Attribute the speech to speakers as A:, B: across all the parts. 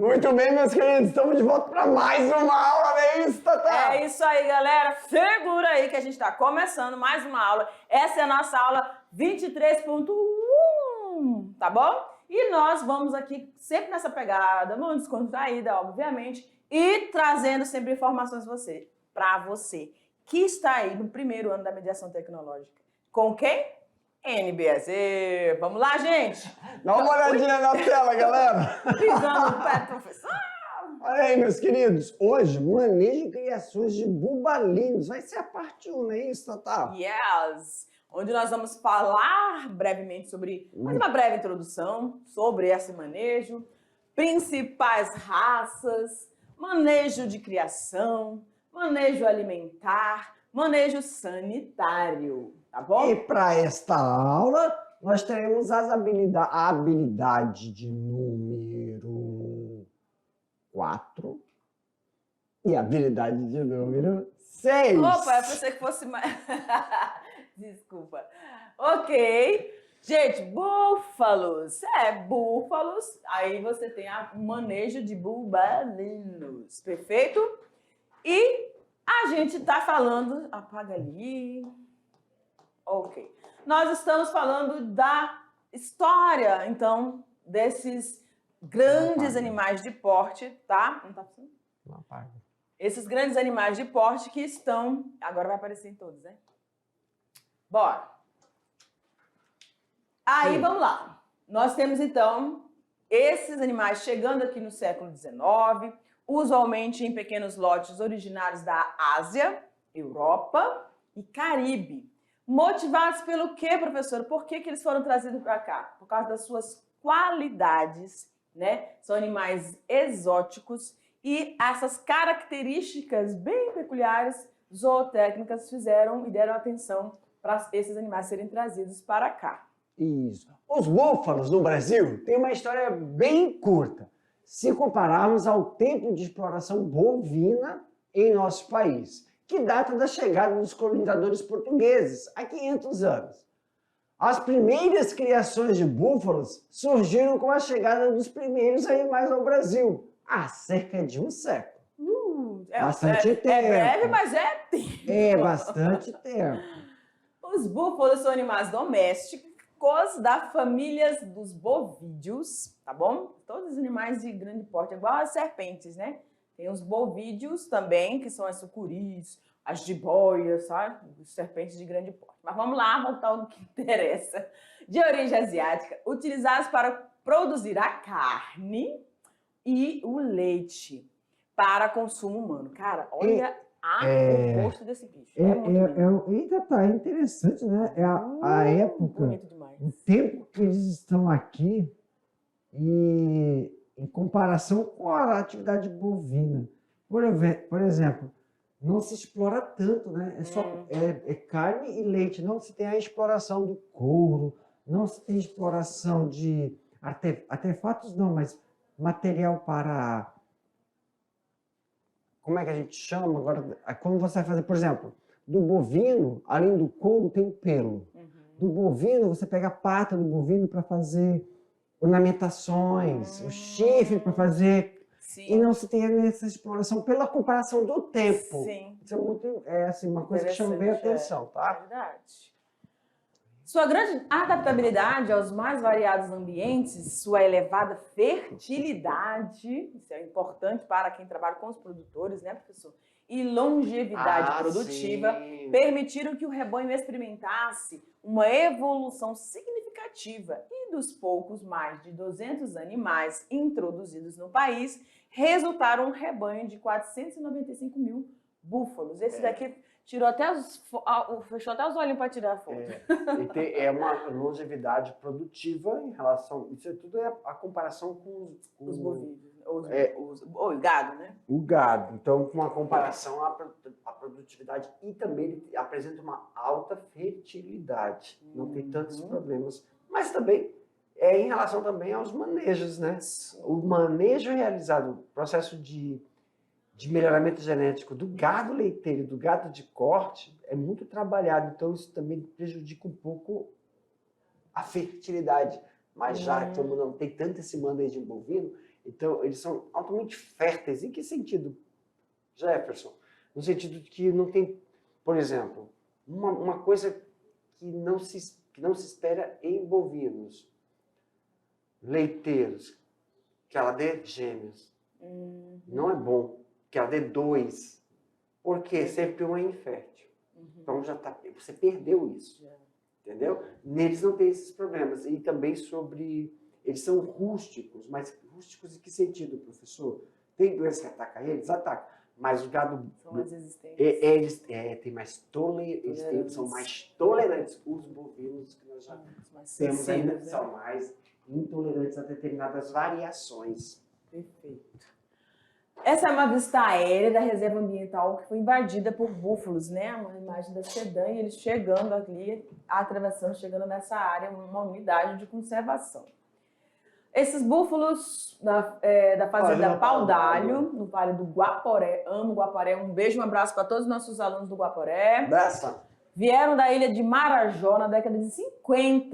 A: Muito bem, meus queridos, estamos de volta para mais uma aula, não é isso, Tatá?
B: É isso aí, galera. Segura aí que a gente está começando mais uma aula. Essa é a nossa aula 23.1, tá bom? E nós vamos aqui sempre nessa pegada, muito descontraída, obviamente, e trazendo sempre informações para você que está aí no primeiro ano da mediação tecnológica. Com quem? NBZ. Vamos lá, gente?
A: Dá uma olhadinha na tela, galera.
B: Pisando no pé do professor.
A: Olha aí, meus queridos, hoje, manejo e criações de bubalinos. Vai ser a parte 1, não é isso, Tatá?
B: Yes! Onde nós vamos falar brevemente sobre, mais uma breve introdução sobre esse manejo, principais raças, manejo de criação, manejo alimentar, manejo sanitário, tá bom?
A: E para esta aula, nós teremos a habilidade de número 4 e a habilidade de número 6.
B: Opa, eu pensei que fosse mais... Desculpa. Ok. Gente, búfalos. Búfalos. Aí você tem o manejo de bubalinos. Perfeito? E a gente tá falando... Apaga ali. Ok. Nós estamos falando da história, então, desses grandes animais de porte, tá? Não tá funcionando?
A: Não apaga.
B: Esses grandes animais de porte que estão... Agora vai aparecer em todos, né? Bora! Aí, vamos lá. Nós temos, então, esses animais chegando aqui no século XIX, usualmente em pequenos lotes originários da Ásia, Europa e Caribe. Motivados pelo quê, professor? Por que eles foram trazidos para cá? Por causa das suas qualidades, né? São animais exóticos e essas características bem peculiares zootécnicas fizeram e deram atenção para esses animais serem trazidos para cá.
A: Isso. Os búfalos no Brasil têm uma história bem curta, se compararmos ao tempo de exploração bovina em nosso país, que data da chegada dos colonizadores portugueses há 500 anos. As primeiras criações de búfalos surgiram com a chegada dos primeiros animais ao Brasil, há cerca de um século. Bastante tempo.
B: É breve, mas é tempo.
A: É bastante tempo.
B: Os búfalos são animais domésticos da família dos bovídeos, tá bom? Todos os animais de grande porte, igual as serpentes, né? Tem os bovídeos também, que são as sucuris, as jiboias, sabe? Os serpentes de grande porte. Mas vamos lá, voltar ao que interessa. De origem asiática, utilizados para produzir a carne e o leite para consumo humano. Cara, olha o rosto desse bicho.
A: Eita, tá, é interessante, né? É a época,
B: bonito demais.
A: o tempo que eles estão aqui e em comparação com a atividade bovina. Por exemplo, não se explora tanto, né? É só carne e leite, não se tem a exploração do couro, não se tem exploração de artefatos, não, mas material para... Como é que a gente chama agora? Como você vai fazer, por exemplo, do bovino, além do couro, tem o pelo. Do bovino, você pega a pata do bovino para fazer ornamentações, o chifre para fazer...
B: Sim.
A: E não se tem essa exploração pela comparação do tempo.
B: Sim.
A: Isso é muito, assim, uma coisa que chama bem a atenção, tá?
B: É verdade. Sua grande adaptabilidade aos mais variados ambientes, sua elevada fertilidade, isso é importante para quem trabalha com os produtores, né, professor? E longevidade produtiva permitiram que o rebanho experimentasse uma evolução significativa e dos poucos mais de 200 animais introduzidos no país, resultaram um rebanho de 495 mil búfalos. Esse daqui tirou até fechou até os olhos para tirar a foto.
A: É uma longevidade produtiva em relação... Isso tudo é a comparação com
B: os bovídeos. O gado, né?
A: O gado. Então, com uma comparação à produtividade e também ele apresenta uma alta fertilidade. Não tem tantos problemas. Mas também em relação também aos manejos, né? O manejo realizado, o processo de melhoramento genético do gado leiteiro, do gado de corte, é muito trabalhado. Então, isso também prejudica um pouco a fertilidade. Mas já como não tem tanto esse manejo bovino, Então, eles são altamente férteis. Em que sentido, Jefferson? No sentido de que não tem, por exemplo, uma coisa que não se espera em bovinos leiteiros, que ela dê gêmeos. Não é bom que ela dê 2, porque sempre um é infértil. Então já tá, você perdeu isso, entendeu? Neles não tem esses problemas. E também sobre, eles são rústicos, mas rústicos em que sentido, professor? Tem doença que ataca eles? Ataca. Mas o gado,
B: São mais resistentes.
A: eles têm mais são mais tolerantes. Os bovinos que nós já temos ainda são mais intolerantes a determinadas variações.
B: Perfeito. Essa é uma vista aérea da reserva ambiental que foi invadida por búfalos, né? Uma imagem da SEDAM e eles chegando ali, atravessando, chegando nessa área, uma unidade de conservação. Esses búfalos da fazenda Pau d'Alho, no Vale do Guaporé, amo Guaporé, um beijo, um abraço para todos os nossos alunos do Guaporé.
A: Abraço.
B: Vieram da ilha de Marajó na década de 50,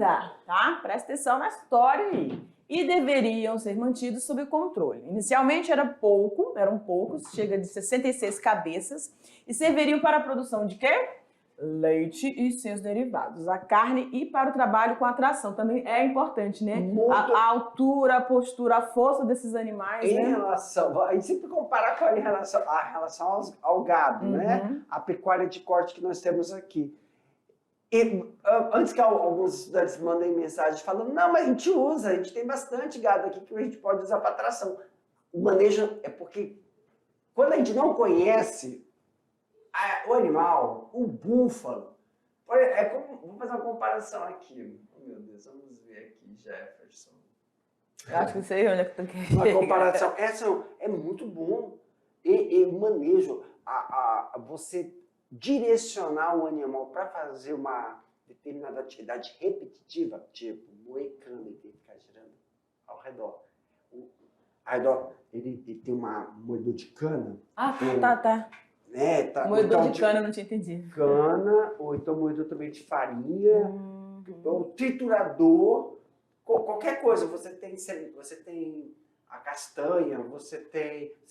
B: tá? Presta atenção na história aí. E deveriam ser mantidos sob controle. Inicialmente eram poucos, chega de 66 cabeças, e serviriam para a produção de quê? Leite e seus derivados, a carne e para o trabalho com a tração. Também é importante, né? A altura, a postura, a força desses animais,
A: em
B: né?
A: relação, a gente sempre compara com a relação ao gado, né? A pecuária de corte que nós temos aqui. E, antes que alguns estudantes mandem mensagem falando, não, mas a gente tem bastante gado aqui que a gente pode usar para tração. O manejo é porque quando a gente não conhece o animal, o búfalo, vou fazer uma comparação aqui. Oh, meu Deus, vamos ver aqui, Jefferson.
B: Eu acho que sei onde é que tu quer.
A: Uma comparação, essa é muito bom. E o manejo, você direcionar o animal para fazer uma determinada atividade repetitiva, tipo moer cana e tem que ficar girando ao redor. Ele tem um moedor de cana.
B: Ah, tá.
A: Né,
B: Moedor então, de cana, eu não tinha entendido.
A: Cana, ou então moedor também de farinha, ou triturador, qualquer coisa. Você tem a castanha, você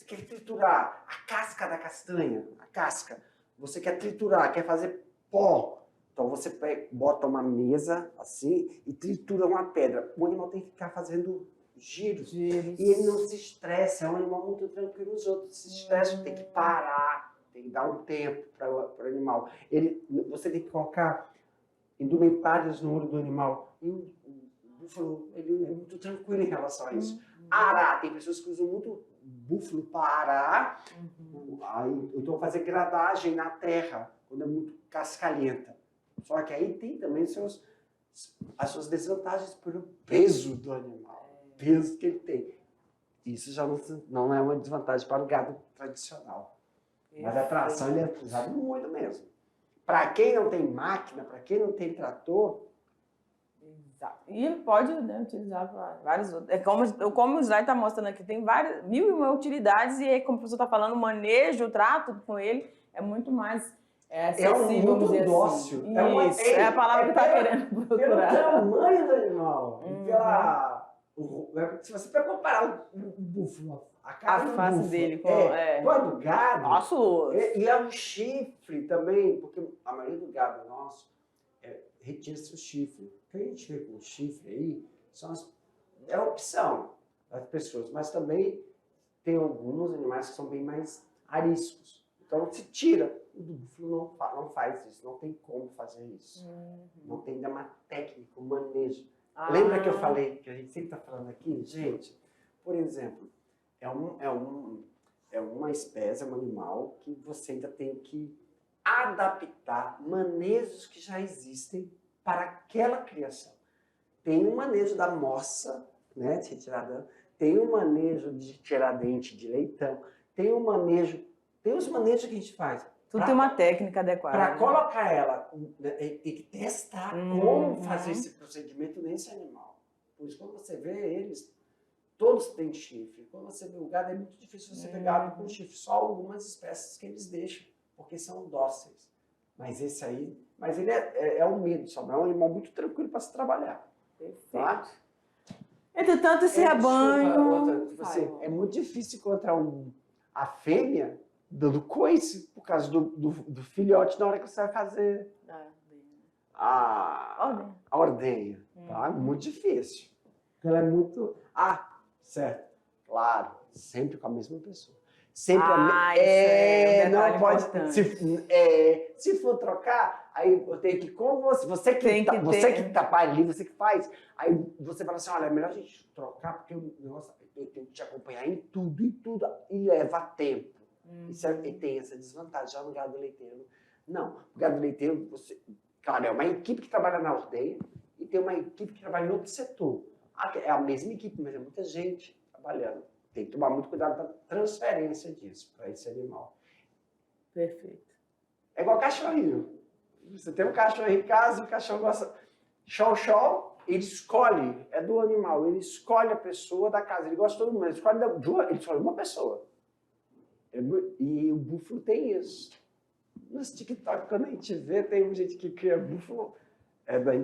A: quer triturar a casca da castanha, a casca. Você quer triturar, quer fazer pó. Então você bota uma mesa assim e tritura uma pedra. O animal tem que ficar fazendo giros. E ele não se estressa, é um animal muito tranquilo. Os outros se estressam, tem que parar, tem que dar um tempo para o animal. Você tem que colocar indumentários no olho do animal. E o búfalo, ele é muito tranquilo em relação a isso. Arar, tem pessoas que usam muito búfalo para arar, então fazer gradagem na terra, quando é muito cascalhenta. Só que aí tem também as suas desvantagens pelo peso do animal, o peso que ele tem. Isso já não é uma desvantagem para o gado tradicional. Mas a tração ele é usado muito mesmo. Para quem não tem máquina, para quem não tem trator,
B: exato. E pode, né, utilizar para vários outros. Como o slide está mostrando aqui, tem várias, 1001 utilidades, e aí, como o professor está falando, o manejo, o trato com ele é muito mais acessível, vamos dizer
A: dócil.
B: Assim. Isso, é a palavra que está querendo procurar.
A: Pelo tamanho do animal, se você comparar o búfalo, a
B: face
A: búfalo,
B: dele
A: com a do gado,
B: nosso
A: e é um chifre também, porque a maioria do gado nosso retira-se o chifre. O que a gente vê com o chifre aí é a opção das pessoas, mas também tem alguns animais que são bem mais ariscos. Então se tira. O do búfalo não faz isso, não tem como fazer isso. Não tem ainda uma técnica, um manejo. Lembra que eu falei, que a gente sempre está falando aqui? Gente, por exemplo, é uma espécie, é um animal que você ainda tem que adaptar manejos que já existem para aquela criação. Tem um manejo da moça, né, de retirada, tem um manejo de tirar dente de leitão, tem os manejos que a gente faz.
B: Tudo tem uma técnica adequada.
A: Para colocar ela, tem que testar como fazer esse procedimento nesse animal. Por isso, quando você vê eles, todos têm chifre. Quando você vê o gado, é muito difícil você ver gado com chifre. Só algumas espécies que eles deixam, porque são dóceis. Mas ele é um medo, só é um animal muito tranquilo para se trabalhar.
B: Perfeito.
A: Tá?
B: Entretanto, esse rebanho...
A: Tipo assim, é muito difícil encontrar a fêmea dando coice por causa do filhote na hora que você vai fazer a ordenha. Tá? Muito difícil. Ela é muito... certo. Claro, sempre com a mesma pessoa. Sempre não pode. Se for trocar, aí eu tenho que com você. Você que tá pai ali, você que faz. Aí você fala assim: olha, é melhor a gente trocar, porque o negócio, eu tenho que te acompanhar em tudo, e leva tempo. E tem essa desvantagem já no gado leiteiro. Não, o gado leiteiro, claro, é uma equipe que trabalha na ordenha e tem uma equipe que trabalha em outro setor. É a mesma equipe, mas é muita gente trabalhando. Tem que tomar muito cuidado da transferência disso para esse animal.
B: Perfeito.
A: É igual cachorrinho. Você tem um cachorro em casa, o cachorro gosta... Chow, ele escolhe, é do animal, ele escolhe a pessoa da casa, ele gosta de todo mundo, ele escolhe uma pessoa. E o búfalo tem isso. Nos TikTok, quando a gente vê, tem gente que cria búfalo,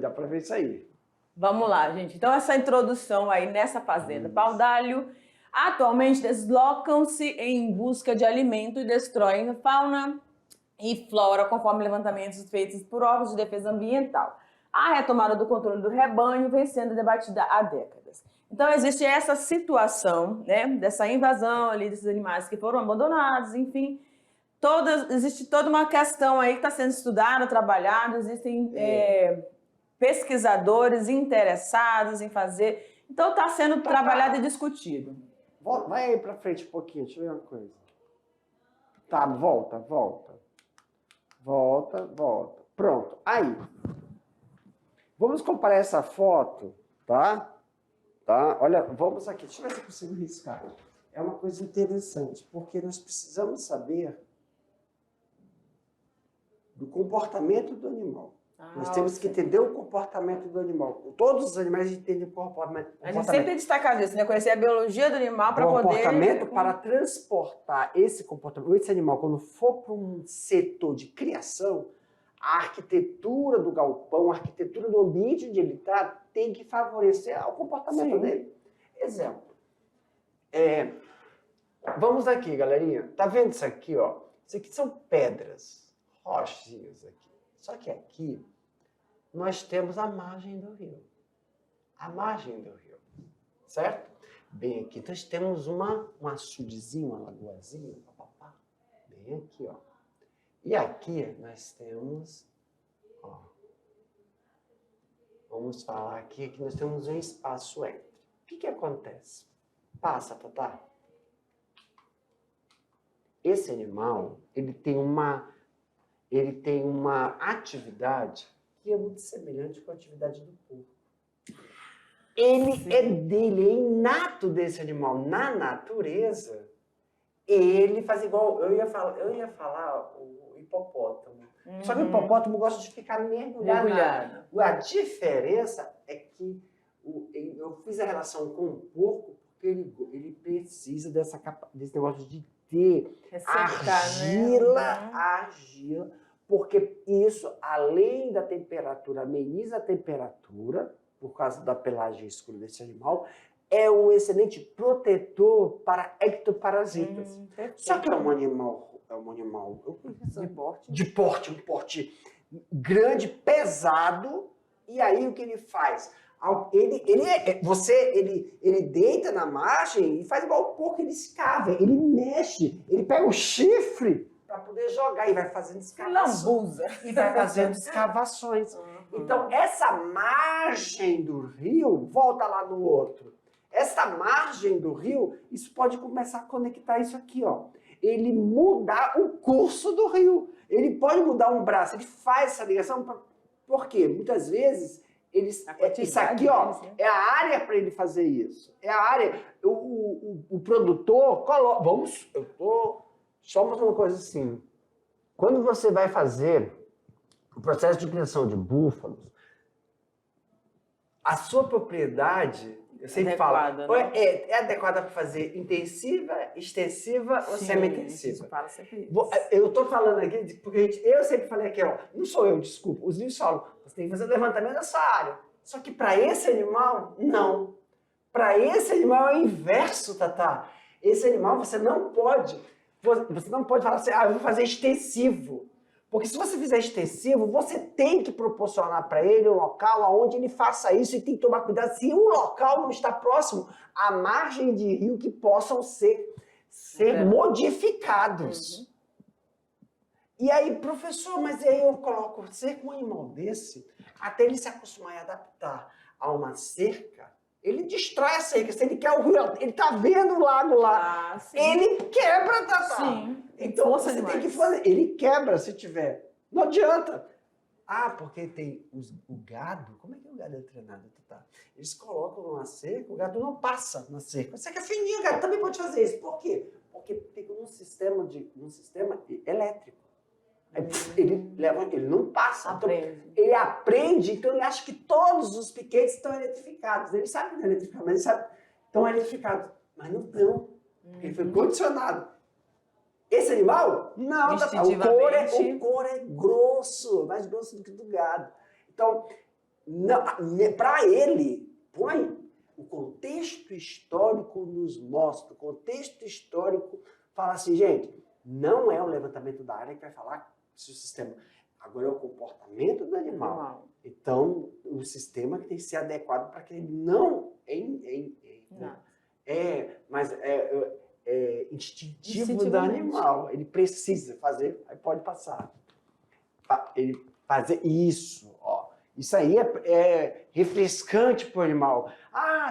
A: dá para ver isso aí.
B: Vamos lá, gente. Então, essa introdução aí nessa fazenda. Paudalho atualmente deslocam-se em busca de alimento e destroem a fauna e flora, conforme levantamentos feitos por órgãos de defesa ambiental. A retomada do controle do rebanho vem sendo debatida há décadas. Então, existe essa situação, né, dessa invasão ali desses animais que foram abandonados, enfim. Existe toda uma questão aí que está sendo estudada, trabalhada, existem pesquisadores interessados em fazer. Então, está sendo trabalhado e discutido.
A: Vai aí para frente um pouquinho, deixa eu ver uma coisa. Tá, volta. Pronto, aí. Vamos comparar essa foto, tá? Olha, vamos aqui, deixa eu ver se eu consigo riscar. É uma coisa interessante, porque nós precisamos saber do comportamento do animal. Nós temos que entender o comportamento do animal. Todos os animais entendem o comportamento.
B: A gente sempre tem destacado isso, né? Conhecer a biologia do animal para poder...
A: Comportamento para transportar esse comportamento, esse animal, quando for para um setor de criação, a arquitetura do galpão, a arquitetura do ambiente onde ele está, tem que favorecer o comportamento dele. Exemplo. Vamos aqui, galerinha. Tá vendo isso aqui, ó? Isso aqui são pedras, rochinhas aqui. Só que aqui nós temos a margem do rio. Certo? Bem aqui nós temos um açudezinho, uma lagoazinha, bem aqui, ó. E aqui nós temos, ó, vamos falar aqui que nós temos um espaço entre. O que acontece? Passa, Tatá. Esse animal, ele tem uma atividade que é muito semelhante com a atividade do porco. É inato desse animal. Na natureza, ele faz igual, eu ia falar o hipopótamo. Só que o hipopótamo gosta de ficar mergulhado. A diferença é que eu fiz a relação com o porco porque ele precisa desse negócio de ter argila, porque isso, além da temperatura, ameniza a temperatura, por causa da pelagem escura desse animal, é um excelente protetor para ectoparasitas. Só que é um animal de porte, um porte grande, pesado, e aí o que ele faz? Ele deita na margem e faz igual o porco, ele escava, ele mexe, ele pega o chifre para poder jogar e vai fazendo escavações. E vai fazendo escavações. Então, essa margem do rio, volta lá no outro. Essa margem do rio, isso pode começar a conectar isso aqui, ó. Ele mudar o curso do rio. Ele pode mudar um braço, ele faz essa ligação. Por quê? Muitas vezes, isso aqui, ó, é a área para ele fazer isso. É a área. O produtor coloca. Só uma coisa assim. Quando você vai fazer o processo de criação de búfalos, a sua propriedade, eu sempre falo, é adequada para fazer intensiva, extensiva ou semi-intensiva. Eu estou falando aqui, porque eu sempre falei aqui, ó, não sou eu, desculpa, os livros falam, você tem que fazer levantamento dessa área. Só que para esse animal, não. Para esse animal é o inverso, Tatá. Esse animal você não pode falar assim, eu vou fazer extensivo. Porque se você fizer extensivo, você tem que proporcionar para ele um local onde ele faça isso e tem que tomar cuidado se o local não está próximo à margem de rio que possam ser modificados. E aí, professor, mas aí eu coloco cerca um animal desse, até ele se acostumar e adaptar a uma cerca, ele destrói a cerca. Se ele quer o rio, ele tá vendo o lago lá, ele quebra, Tatá.
B: Sim.
A: Então você tem que fazer. Ele quebra se tiver. Não adianta. Porque tem o gado. Como é que o gado é treinado, Tatá? Eles colocam numa cerca, o gado não passa na cerca. Você que é fininho, o gado também pode fazer isso. Por quê? Porque fica num sistema elétrico. Ele não passa.
B: Aprende.
A: Então, ele aprende, então ele acha que todos os piquetes estão eletrificados. Ele sabe que não é eletrificado, mas ele sabe que estão eletrificados. Mas não estão. Ele foi condicionado. Esse animal? Não, Tatá. O couro é grosso, mais grosso do que do gado. Então, para ele, o contexto histórico nos mostra, o contexto histórico fala assim, gente, não é o levantamento da área que vai falar se o sistema... Agora é o comportamento do animal. Então, o sistema que tem que ser adequado para que ele não... Mas é instintivo do animal. Ele precisa fazer, aí pode passar. Ele fazer isso, ó. Isso aí é refrescante para o animal.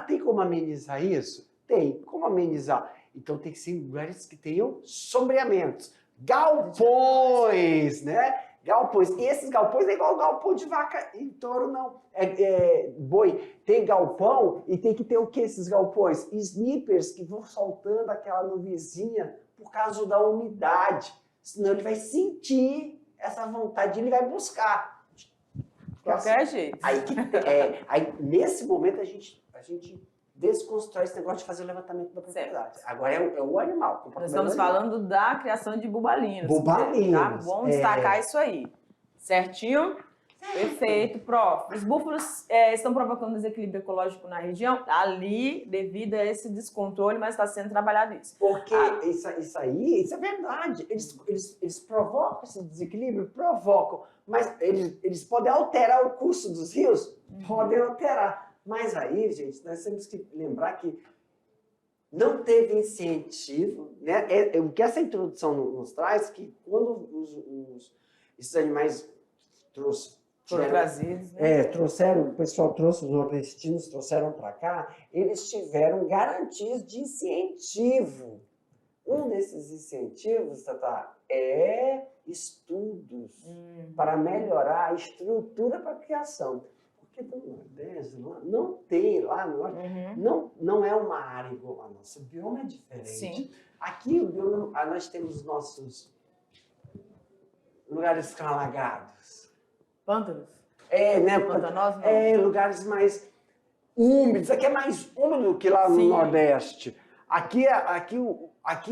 A: Tem como amenizar isso? Tem. Como amenizar? Então tem que ser em lugares que tenham sombreamentos. Galpões, né? Galpões. E esses galpões não é igual galpão de vaca e touro, não. Boi. Tem galpão e tem que ter o que esses galpões? Snippers que vão soltando aquela nuvenzinha por causa da umidade. Senão ele vai sentir essa vontade e ele vai buscar.
B: Qualquer jeito.
A: Aí, nesse momento, a gente desconstrói esse negócio de fazer o levantamento da propriedade. Agora é o animal.
B: Nós estamos falando da criação de bubalinos.
A: Bubalinos.
B: Tá? Vamos destacar isso aí. Certinho? Perfeito, prof. Os búfalos estão provocando desequilíbrio ecológico na região? Ali, devido a esse descontrole, mas está sendo trabalhado isso.
A: Porque isso é verdade. Eles provocam esse desequilíbrio? Provocam. Mas eles podem alterar o curso dos rios? Podem alterar. Mas aí, gente, nós temos que lembrar que não teve incentivo, né? O que essa introdução nos traz, que quando esses animais
B: foram trazidos, né?
A: O pessoal trouxe, os nordestinos trouxeram para cá, eles tiveram garantias de incentivo. Um desses incentivos, Tatá, é estudos para melhorar a estrutura para a criação. Porque no Nordeste não tem, lá no Norte, não é uma área igual a nossa. O bioma é diferente.
B: Sim.
A: Aqui nós temos nossos lugares alagados.
B: Pântanos?
A: Né?
B: Pantanosos, não?
A: Lugares mais úmidos. Aqui é mais úmido que lá no Nordeste. Aqui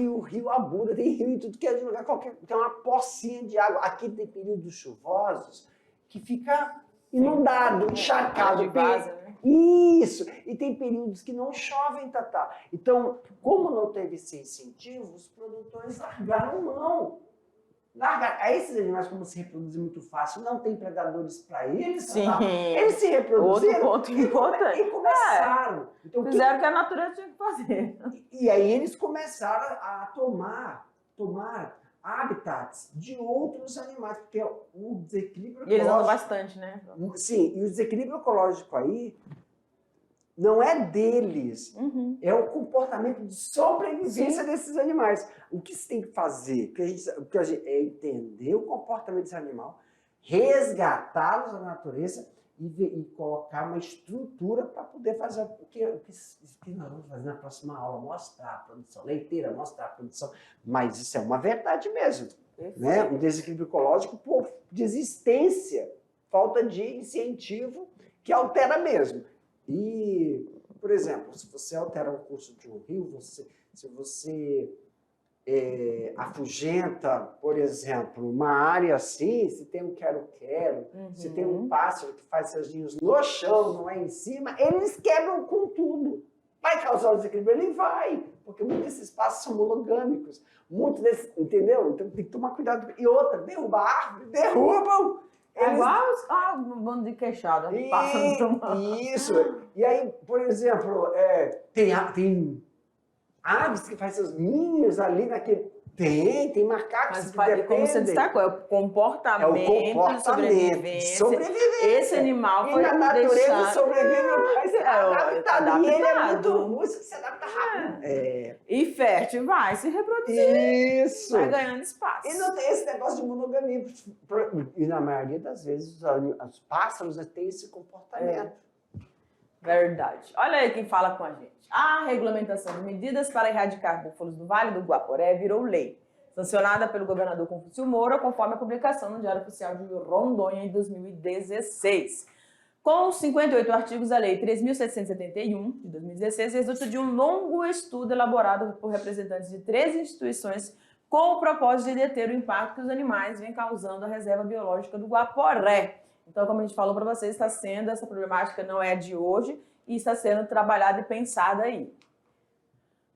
A: o rio abunda, tem rio em tudo que é de lugar, tem uma pocinha de água. Aqui tem períodos chuvosos que fica inundado, encharcado.
B: Né?
A: Isso! E tem períodos que não chovem, Tatá. Então, como não teve esse incentivo, os produtores largaram mão. Aí esses animais, como se reproduzem muito fácil, não tem predadores para eles, Tatá. Eles se reproduziram.
B: Outro ponto importante.
A: E começaram. Então,
B: fizeram o que a natureza tinha que fazer.
A: E aí eles começaram a tomar habitats de outros animais, porque o desequilíbrio ecológico...
B: E eles andam bastante, né?
A: Sim, e o desequilíbrio ecológico aí não é deles, é o comportamento de sobrevivência desses animais. O que se tem que fazer? É entender o comportamento desse animal, resgatá-los da natureza e colocar uma estrutura para poder fazer o que nós vamos fazer na próxima aula, mostrar a produção leiteira, mostrar a produção, mas isso é uma verdade mesmo, né? Um desequilíbrio ecológico por desistência, falta de incentivo que altera mesmo. E, por exemplo, se você altera o curso de um rio, se você afugenta, por exemplo, uma área assim, se tem um quero-quero, se tem um pássaro que faz seus ninhos no chão, não é em cima, eles quebram com tudo. Vai causar um desequilíbrio? Ele vai, porque muitos desses passos são monogâmicos. Muitos desses, entendeu? Então tem que tomar cuidado. E outra, derrubar árvore, derrubam!
B: É igual um bando de queixada.
A: Isso. E aí, por exemplo, tem aves que fazem seus ninhos ali naquele... Tem macacos
B: Mas
A: que
B: como você
A: dependem.
B: destacou, é o comportamento, de sobrevivência. Esse animal foi
A: E na natureza
B: deixado...
A: sobrevive mais adaptado. E ele é muito robusto, se adapta rápido.
B: E fértil, vai se reproduzir.
A: Isso.
B: Vai ganhando espaço.
A: E não tem esse negócio de monogamia. E na maioria das vezes os pássaros têm esse comportamento.
B: Verdade. Olha aí quem fala com a gente. A regulamentação de medidas para erradicar búfalos do Vale do Guaporé virou lei, sancionada pelo governador Confúcio Moura, conforme a publicação no Diário Oficial de Rondônia em 2016. Com os 58 artigos da Lei 3.771, de 2016, resulta de um longo estudo elaborado por representantes de 13 instituições com o propósito de deter o impacto que os animais vêm causando à reserva biológica do Guaporé. Então, como a gente falou para vocês, essa problemática não é de hoje e está sendo trabalhada e pensada aí.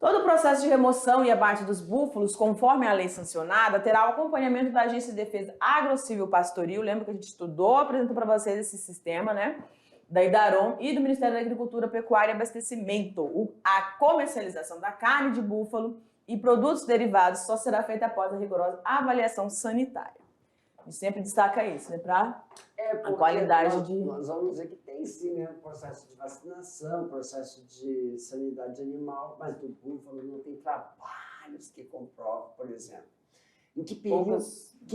B: Todo o processo de remoção e abate dos búfalos, conforme a lei sancionada, terá o acompanhamento da Agência de Defesa Agrocivil-Pastoril. Lembra que a gente estudou, apresentou para vocês esse sistema, né? Da IDAROM e do Ministério da Agricultura, Pecuária e Abastecimento. A comercialização da carne de búfalo e produtos derivados só será feita após a rigorosa avaliação sanitária. A gente sempre destaca isso, né? Para a qualidade
A: Nós vamos dizer que tem sim, né? Processo de vacinação, processo de sanidade animal, mas do búfalo não tem trabalhos que comprovam, por exemplo. Em que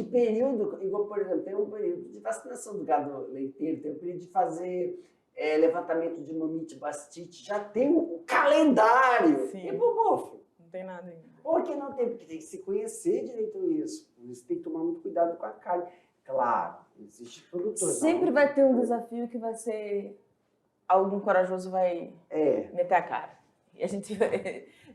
A: período, igual, por exemplo, tem um período de vacinação do gado leiteiro, tem um período de fazer levantamento de mamite, bastite, já tem um calendário.
B: Sim.
A: E pro búfalo?
B: Não tem nada ainda.
A: Porque não tem, porque tem que se conhecer direito isso. Por isso tem que tomar muito cuidado com a carne. Claro, existe produtor.
B: Sempre vai ter um desafio que vai ser... Algum corajoso vai meter a cara. E a gente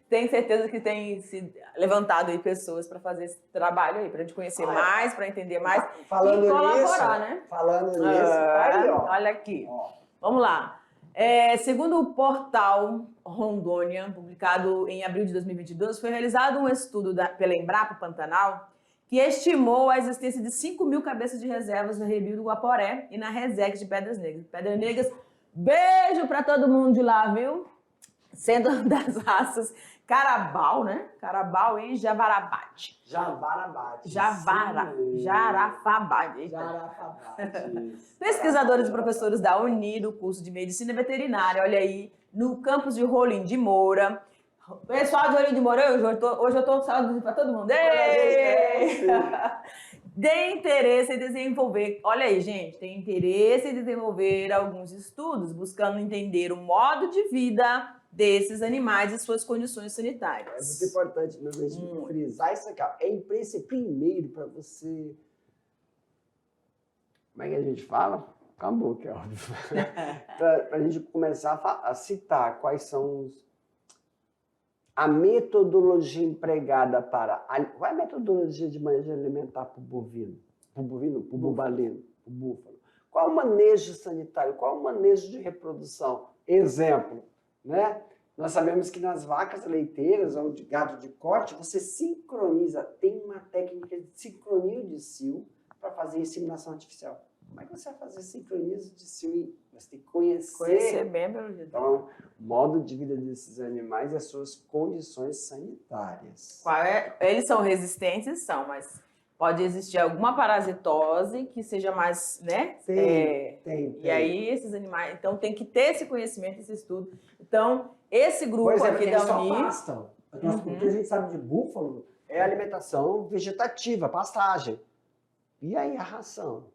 B: tem certeza que tem se levantado aí pessoas para fazer esse trabalho aí, para a gente conhecer mais, para entender mais e colaborar, né?
A: Falando nisso, aí, ó.
B: Olha aqui. Vamos lá. Segundo o portal Rondônia, publicado em abril de 2022, foi realizado um estudo pela Embrapa Pantanal que estimou a existência de 5.000 cabeças de reservas no Rebio do Guaporé e na Resex de Pedras Negras. Pedras Negras, beijo para todo mundo de lá, viu? Sendo das raças Carabao, né? Carabao e Javarabate.
A: Javarabate.
B: Jarafabate. Pesquisadores e professores da Uni, do curso de Medicina Veterinária, olha aí, no campus de Rolim de Moura. Pessoal de Rolim de Moura, hoje eu tô saudando para todo mundo. Tem interesse em desenvolver, olha aí, gente, tem interesse em desenvolver alguns estudos buscando entender o modo de vida desses animais e suas condições sanitárias.
A: É muito importante mesmo frisar isso aqui. É imprescindível primeiro para você... Como é que a gente fala? Acabou, que é óbvio. Para a gente começar a citar quais são a metodologia empregada para... Qual é a metodologia de manejo alimentar para o bovino? Para o bovino? Para o bubalino? Para o búfalo? Qual é o manejo sanitário? Qual é o manejo de reprodução? Exemplo, né? Nós sabemos que nas vacas leiteiras ou de gado de corte, você sincroniza, tem uma técnica de sincronia de cio para fazer inseminação artificial. Como é que você vai fazer sincronia de cio? Você tem que conhecer
B: bem, pelo jeito.
A: Então, o modo de vida desses animais e as suas condições sanitárias.
B: Eles são resistentes, mas pode existir alguma parasitose que seja mais, né?
A: Tem.
B: E aí, esses animais... Então, tem que ter esse conhecimento, esse estudo. Então, esse grupo aqui da Uni...
A: pastam. O que a gente sabe de búfalo é alimentação vegetativa, pastagem. E aí, a ração?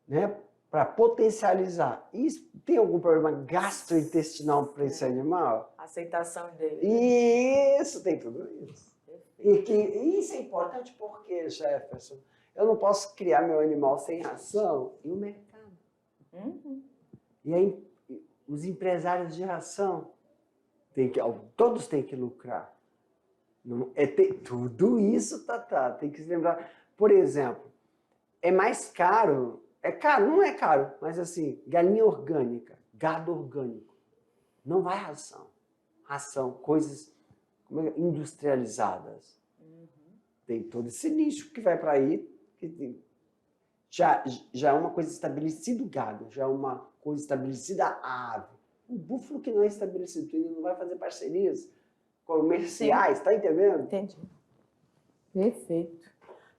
A: Né? Para potencializar. Isso, tem algum problema gastrointestinal para esse animal?
B: A aceitação dele.
A: Isso, tem tudo isso. E isso é importante porque, Jefferson, eu não posso criar meu animal sem ração e o mercado. E aí, os empresários de ração, todos têm que lucrar. Tudo isso, Tatá, tem que se lembrar. Por exemplo, é mais caro, não é caro, mas assim, galinha orgânica, gado orgânico, não vai ração. ração, coisas industrializadas. Tem todo esse nicho que vai para aí, que já é uma coisa estabelecida o gado, já é uma coisa estabelecida a ave. O búfalo que não é estabelecido, ele não vai fazer parcerias comerciais, tá entendendo?
B: Entendi. Perfeito.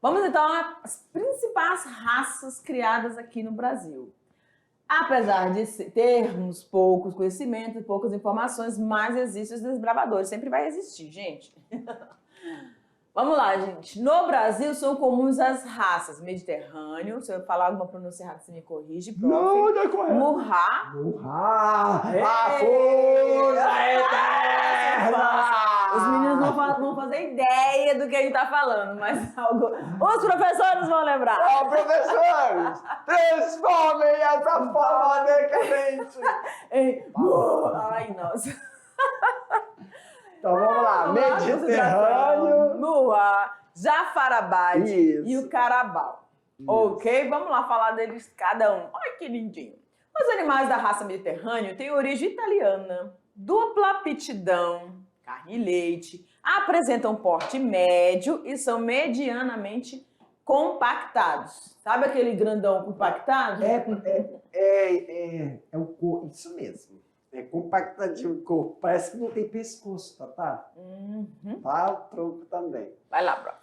B: Vamos então às principais raças criadas aqui no Brasil. Apesar de termos poucos conhecimentos, poucas informações, mas existem os desbravadores. Sempre vai existir, gente. Vamos lá, gente. No Brasil são comuns as raças Mediterrâneo. Se eu falar alguma pronúncia errada, você me corrige.
A: Não é correto.
B: Murrá.
A: Murrá! A força eterna!
B: Os meninos não vão fazer ideia do que a gente tá falando, mas os professores vão lembrar.
A: Ó, professores! Transformem essa forma decadente!
B: Ai, nossa.
A: Então vamos lá, Mediterrâneo,
B: Murrá, Jafarabade
A: Isso.
B: e o Carabao. Ok? Vamos lá falar deles cada um. Olha que lindinho. Os animais da raça Mediterrâneo têm origem italiana, dupla aptidão, carne e leite, apresentam porte médio e são medianamente compactados. Sabe aquele grandão compactado?
A: é o corpo, isso mesmo. É compactadinho o corpo, parece que não tem pescoço, tá? Tá, o tronco também.
B: Vai lá, bro.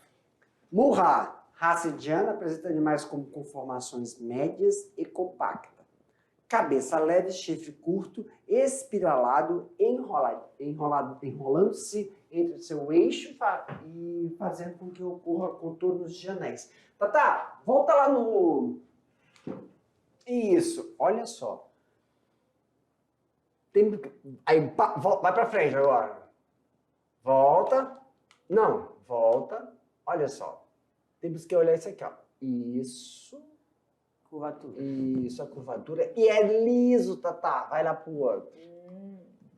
A: Murrá, raça indiana, apresenta animais com conformações médias e compacta. Cabeça leve, chifre curto, espiralado, enrolando-se entre seu eixo e fazendo com que ocorra contornos de anéis. Tá, volta lá no... Isso, olha só. Aí, vai pra frente agora. Volta. Não, volta. Olha só. Temos que olhar isso aqui, ó. Isso.
B: Curvatura.
A: Isso, a curvatura. E é liso, Tatá. Vai lá pro outro.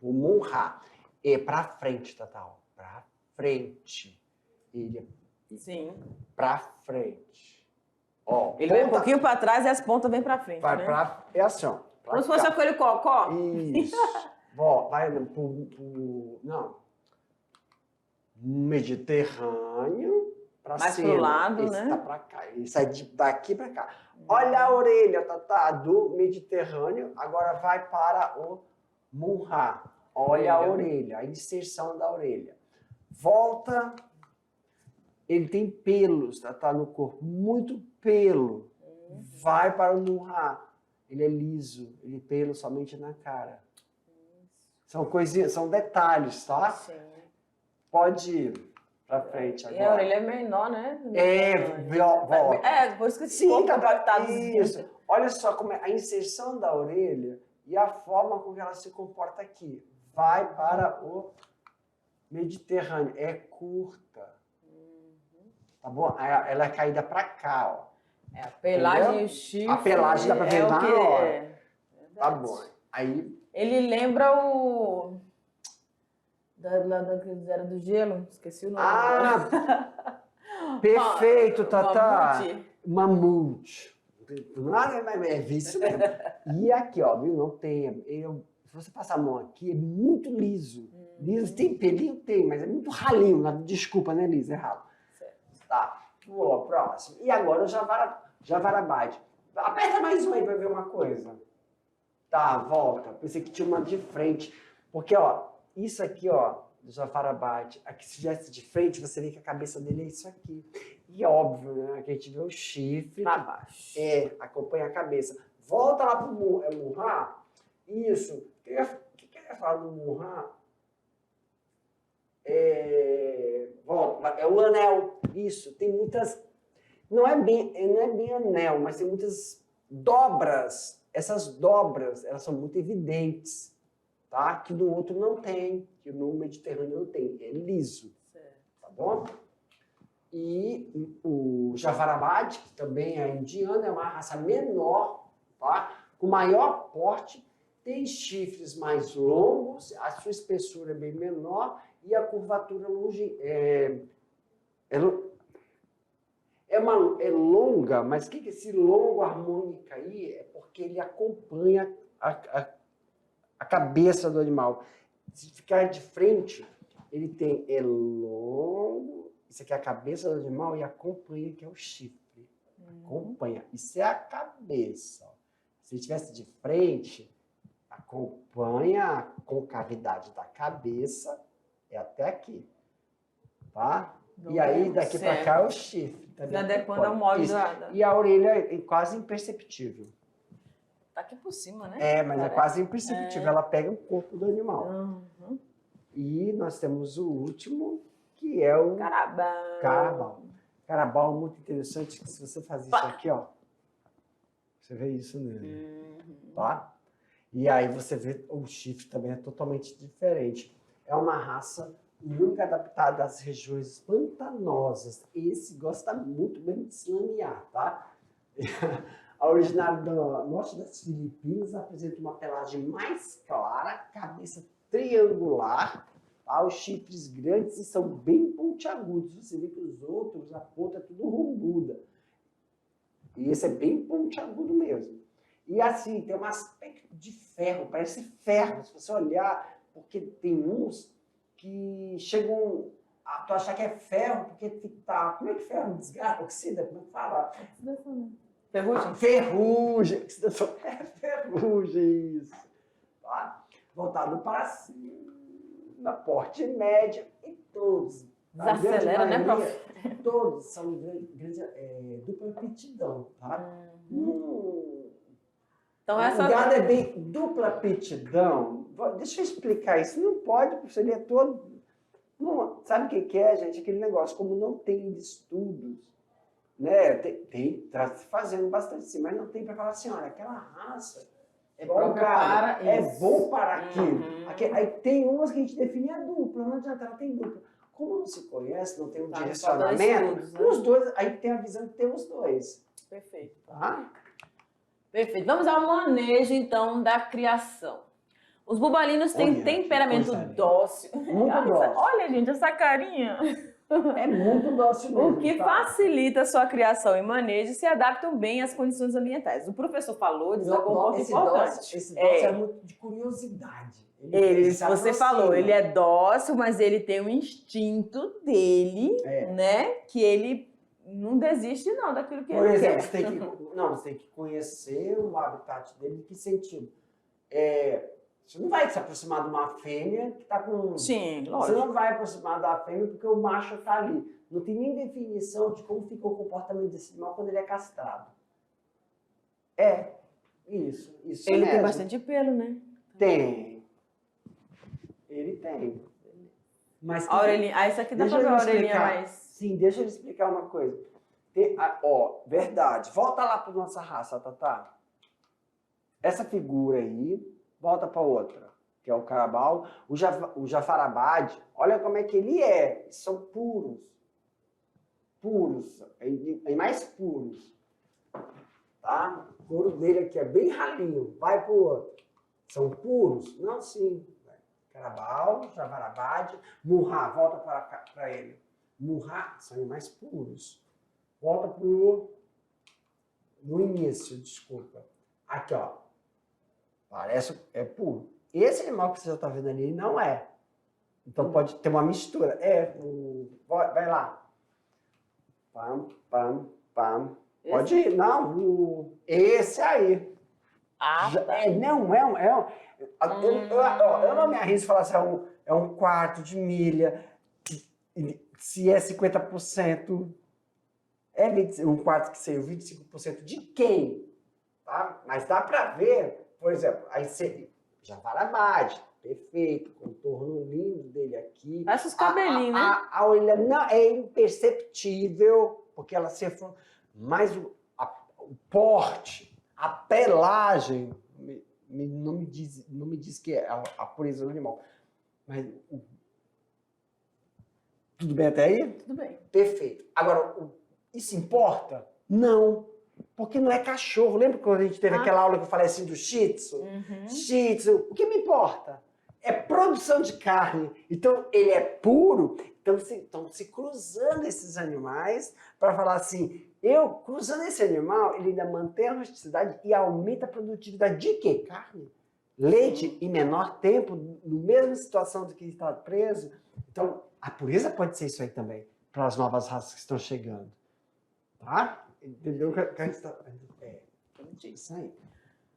A: O Murrá. É pra frente, Tatá. Ó. Pra frente. Ele é
B: Sim.
A: pra frente. Ó,
B: Ele vai um pouquinho pra trás e as pontas vêm pra frente,
A: vai
B: né?
A: é assim, ó.
B: Como se fosse aquele cocó.
A: Isso. Vai pro... Não. Mediterrâneo pra
B: Mais
A: cima.
B: pro lado,
A: Esse
B: né?
A: tá pra cá. Ele sai daqui pra cá. Olha a orelha, Tatá, do Mediterrâneo. Agora vai para o Murrá. Olha a orelha, a inserção da orelha. Volta. Ele tem pelos, Tatá, no corpo. Muito pelo. Vai para o Murrá. Ele é liso, ele pelo somente na cara. São coisinhas, são detalhes, tá?
B: Sim.
A: Pode ir pra frente agora.
B: E a orelha é menor, né?
A: Volta.
B: Por isso que esse corpo compactado.
A: Isso. Olha só como é a inserção da orelha e a forma com que ela se comporta aqui. Vai para o Mediterrâneo. É curta. Tá bom? Ela é caída pra cá, ó.
B: É, a pelagem
A: Entendeu?
B: e o chifre.
A: A pelagem dá pra ver na hora.
B: É.
A: Tá bom. Aí...
B: Ele lembra o... Daqueles era do gelo, esqueci o nome.
A: Perfeito, Tatá.
B: Mamute.
A: É vício mesmo. E aqui, ó, viu? Não tem. Se você passar a mão aqui, é muito liso. Liso tem pelinho? Tem, mas é muito ralinho. Desculpa, né, liso? É ralo.
B: Certo.
A: Tá. Boa, próximo. E agora o Javarabate. Aperta mais um aí pra ver uma coisa. Tá, volta. Pensei que tinha uma de frente. Porque, ó, isso aqui, ó, do Javarabate, aqui se tivesse de frente, você vê que a cabeça dele é isso aqui. E óbvio, né, que a gente vê o chifre.
B: Pra baixo.
A: Acompanha a cabeça. Volta lá pro Murrá. Isso. O que eu ia falar do Murrá? Volta. É o anel. Isso. Tem muitas... Não é bem anel, mas tem muitas dobras. Essas dobras, elas são muito evidentes, tá? Que no outro não tem, que no Mediterrâneo não tem. É liso, tá bom? E o Javarabate, que também é indiano, é uma raça menor, tá? Com maior porte, tem chifres mais longos, a sua espessura é bem menor e a curvatura é longa, mas o que é esse longo harmônico aí? É porque ele acompanha a cabeça do animal. Se ficar de frente, ele tem longo, isso aqui é a cabeça do animal e acompanha, que é o chifre. Acompanha. Isso é a cabeça. Ó. Se ele estivesse de frente, acompanha a concavidade da cabeça, é até aqui. Tá? E aí, daqui para cá é o chifre.
B: Se adequando ao molde
A: E a orelha é quase imperceptível.
B: Tá aqui por cima, né?
A: É, mas é quase imperceptível. Ela pega o corpo do animal.
B: Uhum.
A: E nós temos o último, que é o carabao. Carabao é muito interessante, que se você faz isso aqui, ó, você vê isso nele, tá? E aí você vê o chifre também é totalmente diferente. É uma raça única adaptada às regiões pantanosas. Esse gosta muito bem de se lamear, tá? A originária do norte das Filipinas apresenta uma pelagem mais clara, cabeça triangular, tá? Os chifres grandes e são bem pontiagudos. Você vê que os outros, a ponta é tudo rombuda. E esse é bem pontiagudo mesmo. E assim, tem um aspecto de ferro, parece ferro. Se você olhar, porque tem uns que chegam a tu achar que é ferro, porque tá... Como é que ferro desgasta? Oxida? Como é que fala?
B: Ferrugem?
A: Ferrugem. É ferrugem, isso. Tá? Voltado para cima, porte médio e todos.
B: Desacelera, né, prof?
A: Todos são dupla aptidão, tá?
B: Então,
A: O gado é bem dupla aptidão. Deixa eu explicar isso. Não pode, porque ele é todo... Não, sabe o que é, gente? Aquele negócio, como não tem estudos, né? Tá se fazendo bastante sim, mas não tem para falar assim, olha, aquela raça é bom para aquilo. Aí tem umas que a gente define a dupla, não adianta, ela tem dupla. Como não se conhece, não tem um direcionamento, estudos, né? Os dois, aí tem a visão de ter os dois.
B: Perfeito.
A: Tá?
B: Perfeito. Vamos ao manejo, então, da criação. Os bubalinos têm temperamento dócil.
A: Muito dócil.
B: Olha, gente, essa carinha.
A: É muito dócil mesmo.
B: O que facilita a sua criação e manejo se adaptam bem às condições ambientais. O professor falou, destacou um ponto importante.
A: Esse dócil é muito de curiosidade.
B: Você falou, ele é dócil, mas ele tem um instinto dele, né? Que ele não desiste não daquilo que ele quer.
A: Por exemplo, você tem que conhecer o habitat dele, em que sentido? Você não vai se aproximar de uma fêmea que está com...
B: Sim, lógico.
A: Você não vai aproximar da fêmea porque o macho está ali. Não tem nem definição de como ficou o comportamento desse animal quando ele é castrado. Isso
B: ele
A: mesmo.
B: Tem bastante pelo, né?
A: Tem. Ele tem. Mas
B: a orelhinha. Isso aqui dá pra ver a orelhinha mais...
A: Sim, deixa eu lhe explicar uma coisa. Verdade. Volta lá para nossa raça, Tatá. Essa figura aí, volta para outra, que é o carabao. O jafarabade, olha como é que ele é. São puros. Puros. E mais puros. Tá? O couro dele aqui é bem ralinho. Vai pro outro. São puros? Não, sim. Carabao, jafarabade, murrá, volta para ele. Murrá são animais puros. Volta no início, desculpa. Aqui, ó. Parece, é puro. Esse animal que você já está vendo ali não é. Então pode ter uma mistura. Vai lá. Pam, pam, pam. Esse? Pode ir. Não, esse aí. Não, eu não me arrisco a falar se é um quarto de milha, se é 50%, um quarto que seja 25% de quem? Tá? Mas dá para ver, por exemplo, aí você javarabade, perfeito, contorno lindo dele aqui.
B: Parece os cabelinhos, né?
A: A orelha não é imperceptível, porque ela se mais o porte, a pelagem, não me diz que é a pureza do animal. Mas tudo bem até aí?
B: Tudo bem.
A: Perfeito. Agora, isso importa? Não. Porque não é cachorro. Lembra quando a gente teve aquela aula que eu falei assim do Shih Tzu? Shih Tzu, o que me importa? É produção de carne. Então, ele é puro. Então, estão se cruzando esses animais para falar assim, cruzando esse animal, ele ainda mantém a rusticidade e aumenta a produtividade de quê? Carne. leite em menor tempo, na mesma situação do que está preso. Então, a pureza pode ser isso aí também, para as novas raças que estão chegando. Tá? Entendeu? Isso aí.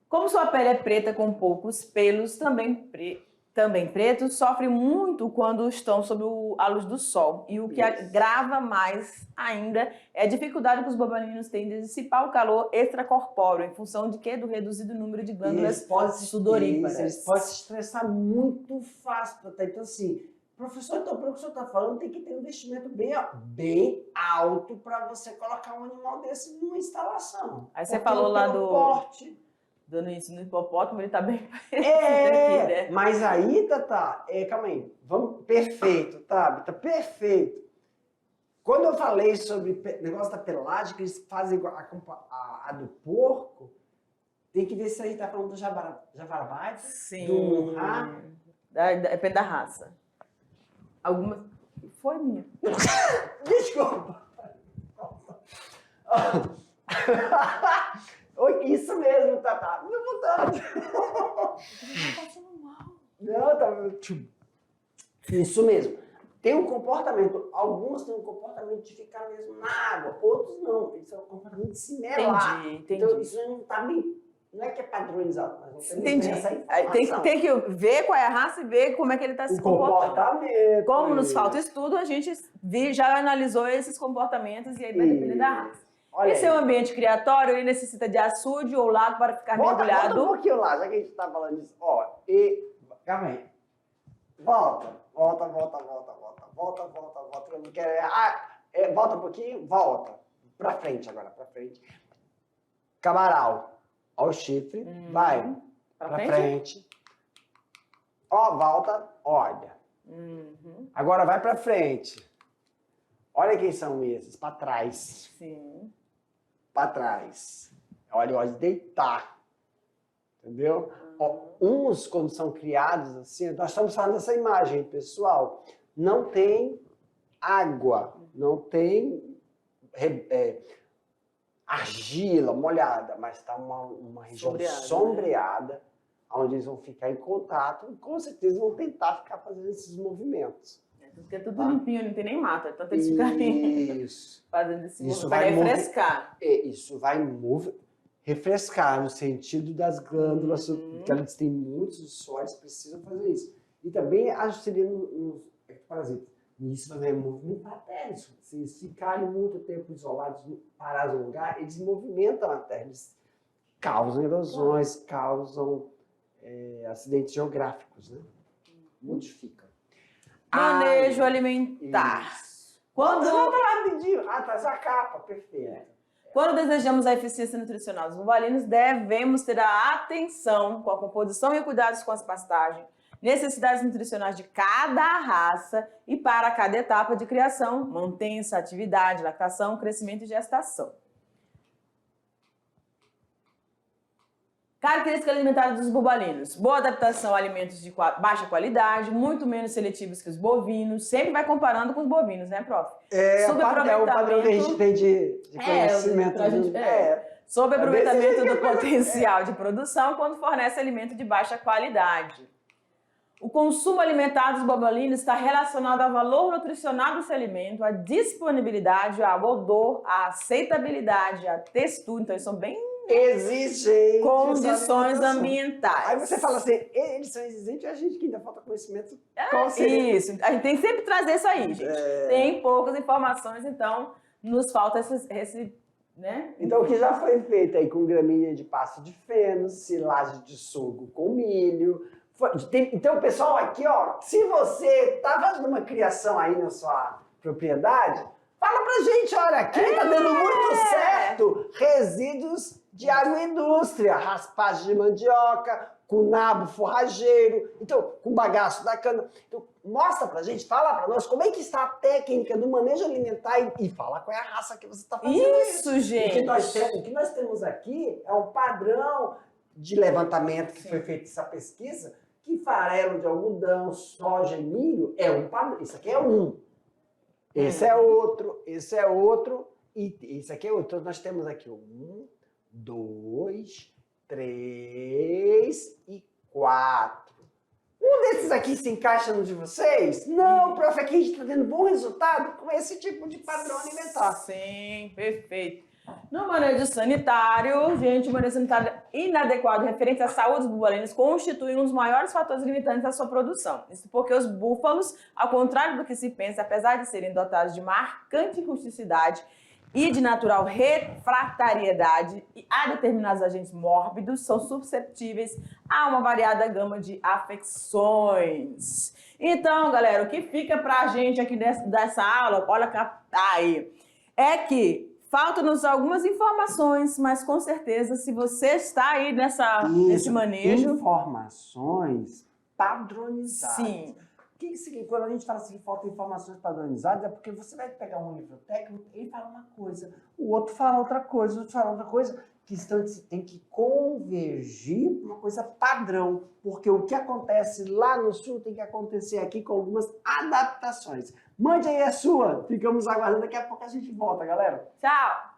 B: Como sua pele é preta com poucos pelos, também pretos, sofrem muito quando estão sob a luz do sol. E o que agrava mais ainda é a dificuldade que os bobalinos têm de dissipar o calor extracorpóreo, em função de quê? Do reduzido número de glândulas sudoríparas.
A: Eles podem se estressar muito fácil. Então, assim, professor, então, pelo que o senhor está falando, tem que ter um investimento bem alto para você colocar um animal desse numa instalação.
B: Aí você falou lá do
A: porte.
B: Dando isso no hipopótamo, ele tá bem parecido aqui, né?
A: Mas aí, Tata, calma aí, perfeito, tá perfeito. Quando eu falei sobre o negócio da pelagem, que eles fazem a do porco, tem que ver se a gente tá falando do javarabate,
B: sim,
A: do murrá.
B: Depende da raça. Algumas... Foi minha.
A: Desculpa. Isso mesmo, Tata. Minha vontade.
B: Tá passando mal.
A: Não, tá. Isso mesmo. Tem um comportamento, alguns têm um comportamento de ficar mesmo na água, outros não. Eles são um comportamento de se melar.
B: Entendi.
A: Então, isso não tá bem. Não é que é padronizado, mas não tem essa informação.
B: Tem que ver qual é a raça e ver como é que ele está se comportando.
A: Comportamento.
B: Como nos falta estudo, a gente já analisou esses comportamentos e aí vai depender da raça.
A: Olha
B: Esse é um ambiente criatório, ele necessita de açude ou lago para ficar mergulhado.
A: Volta um pouquinho lá, já que a gente está falando disso. Calma aí. Volta. Eu não quero... volta um pouquinho, volta. Pra frente agora, pra frente. Camaral. Ó o chifre, vai. Pra frente. Ó, volta, olha. Agora vai pra frente. Olha quem são esses, pra trás.
B: Sim.
A: Pra trás. Olha, deitar. Entendeu? Uns, quando são criados assim, nós estamos falando dessa imagem, pessoal, não tem água, não tem argila molhada, mas está uma região sombreada, onde eles vão ficar em contato e com certeza vão tentar ficar fazendo esses movimentos.
B: Porque é tudo limpinho, não tem nem mata, tanto eles ficarem fazendo esse movimento para refrescar.
A: Isso vai refrescar no sentido das glândulas, que elas têm muitos sólidos, precisam fazer isso. E também auxilia nos ectoparasitas. E isso também é movimentar a terra. Se eles ficarem muito tempo isolados, parados no lugar, eles movimentam a terra. Eles causam erosões, causam acidentes geográficos, né? Modificam.
B: Manejo alimentar.
A: Quando não tá rapidinho. Tá essa capa, perfeito.
B: Quando desejamos a eficiência nutricional dos bobalinos, devemos ter a atenção com a composição e cuidados com as pastagens, necessidades nutricionais de cada raça e para cada etapa de criação, mantença, atividade, lactação, crescimento e gestação. Característica alimentar dos bobalinos. Boa adaptação a alimentos de baixa qualidade, muito menos seletivos que os bovinos. Sempre vai comparando com os bovinos, né, prof?
A: O padrão que a gente tem de conhecimento.
B: Sobreaproveitamento do potencial de produção quando fornece alimento de baixa qualidade. O consumo alimentar dos bobalinos está relacionado ao valor nutricional desse alimento, à disponibilidade, ao odor, à aceitabilidade, à textura. Então, eles são bem
A: exigentes.
B: Condições ambientais.
A: Aí você fala assim, eles são exigentes e a gente que ainda falta conhecimento.
B: Isso, a gente tem que sempre trazer isso aí, gente. Tem poucas informações, então nos falta esse né?
A: Então, o que já foi feito aí com gramínea de pasto de feno, silagem de sorgo com milho. Então, pessoal, aqui, ó, se você está fazendo uma criação aí na sua propriedade, fala pra gente, olha, aqui tá dando muito certo. Resíduos de agroindústria, raspagem de mandioca, com nabo forrageiro, então, com bagaço da cana. Então, mostra pra gente, fala pra nós como é que está a técnica do manejo alimentar e fala qual é a raça que você está fazendo.
B: Isso, gente!
A: O que nós temos aqui é um padrão de levantamento que foi feito essa pesquisa, que farelo de algodão, soja e milho é um padrão. Isso aqui é um. Esse é outro, esse é outro, e esse aqui é outro. Então, nós temos aqui 1, 2, 3 e 4. 4. Um desses aqui se encaixa no de vocês? Não, prof, aqui a gente está tendo bom resultado com esse tipo de padrão alimentar.
B: Sim, perfeito. No manejo sanitário, gente, o manejo sanitário inadequado referente à saúde dos bufalinos constitui um dos maiores fatores limitantes da sua produção. Isso porque os búfalos, ao contrário do que se pensa, apesar de serem dotados de marcante rusticidade e de natural refratariedade a determinados agentes mórbidos, são susceptíveis a uma variada gama de afecções. Então, galera, o que fica pra gente aqui dessa aula, olha aí, é que faltam-nos algumas informações, mas com certeza, se você está aí nesse manejo...
A: Informações padronizadas.
B: Sim.
A: Quando a gente fala assim, falta informações padronizadas, é porque você vai pegar um livro técnico, ele fala uma coisa, o outro fala outra coisa, o outro fala outra coisa, que tem que convergir para uma coisa padrão, porque o que acontece lá no sul tem que acontecer aqui com algumas adaptações. Mande aí a sua, ficamos aguardando, daqui a pouco a gente volta, galera.
B: Tchau!